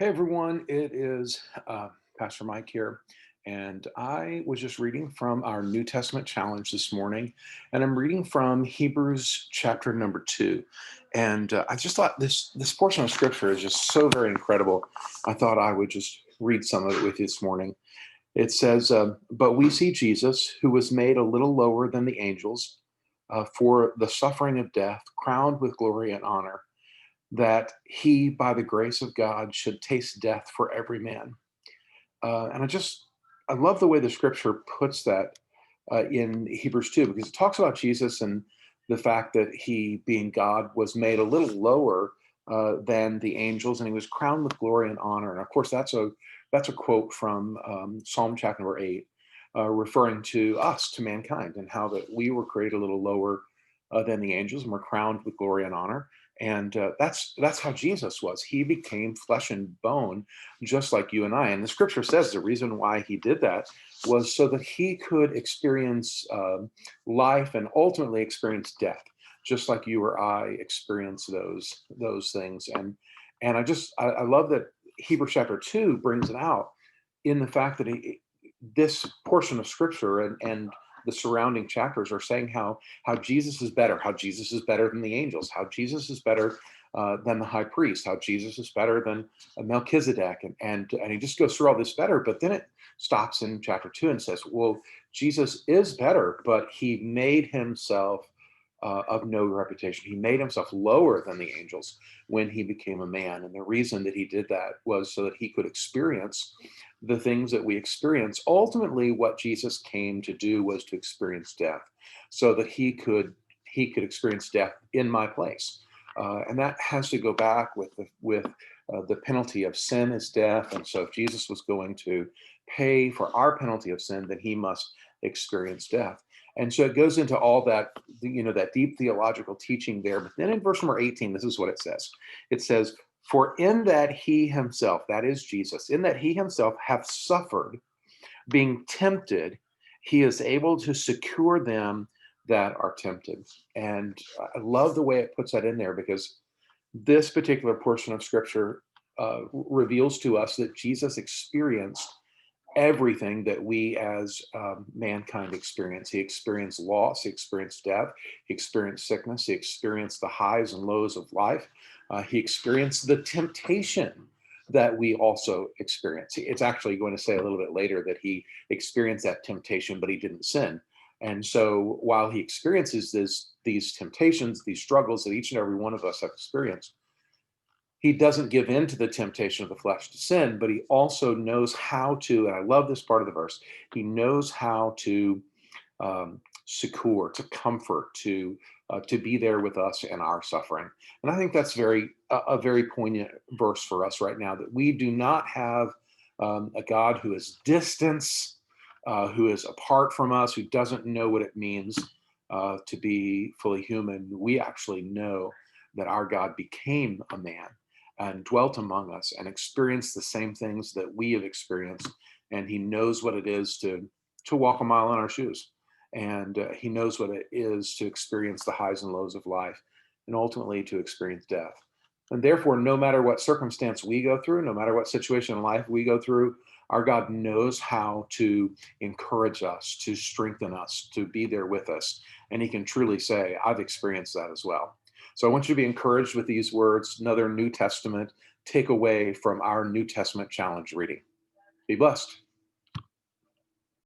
Hey everyone, it is Pastor Mike here, and I was just reading from our New Testament challenge this morning, and I'm reading from Hebrews chapter number 2. And I just thought this portion of scripture is just so very incredible. I thought I would just read some of it with you this morning. It says, "But we see Jesus, who was made a little lower than the angels, for the suffering of death, crowned with glory and honor, that he, by the grace of God, should taste death for every man." I love the way the scripture puts that in Hebrews 2, because it talks about Jesus and the fact that he, being God, was made a little lower than the angels, and he was crowned with glory and honor. And of course, that's a quote from Psalm chapter number 8, referring to us, to mankind, and how that we were created a little lower than the angels, and we're crowned with glory and honor. And that's how Jesus was. He became flesh and bone, just like you and I. And the scripture says the reason why he did that was so that he could experience life and ultimately experience death, just like you or I experience those things. And I love that Hebrews chapter 2 brings it out in the fact that this portion of scripture and the surrounding chapters are saying how Jesus is better, how Jesus is better than the angels, how Jesus is better than the high priest, how Jesus is better than Melchizedek, and he just goes through all this better. But then it stops in chapter 2 and says, well, Jesus is better, but he made himself of no reputation. He made himself lower than the angels when he became a man. And the reason that he did that was so that he could experience the things that we experience. Ultimately, what Jesus came to do was to experience death, so that he could experience death in my place. And that has to go back with the penalty of sin is death. And so if Jesus was going to pay for our penalty of sin, then he must experience death. And so it goes into all that, that deep theological teaching there. But then in verse number 18, this is what it says. It says, "For in that he himself," that is Jesus, "in that he himself hath suffered, being tempted, he is able to secure them that are tempted." And I love the way it puts that in there, because this particular portion of scripture reveals to us that Jesus experienced everything that we as mankind experience. He experienced loss, he experienced death, he experienced sickness, he experienced the highs and lows of life, he experienced the temptation that we also experience. It's actually going to say a little bit later that he experienced that temptation, but he didn't sin. And so while he experiences these temptations, these struggles that each and every one of us have experienced, he doesn't give in to the temptation of the flesh to sin, but he also knows how to, and I love this part of the verse, he knows how to succor, to comfort, to be there with us in our suffering. And I think that's a very poignant verse for us right now, that we do not have a God who is distance, who is apart from us, who doesn't know what it means to be fully human. We actually know that our God became a man and dwelt among us and experienced the same things that we have experienced. And he knows what it is to walk a mile in our shoes. And he knows what it is to experience the highs and lows of life, and ultimately to experience death. And therefore, no matter what circumstance we go through, no matter what situation in life we go through, our God knows how to encourage us, to strengthen us, to be there with us. And he can truly say, I've experienced that as well. So I want you to be encouraged with these words, another New Testament takeaway from our New Testament challenge reading. Be blessed.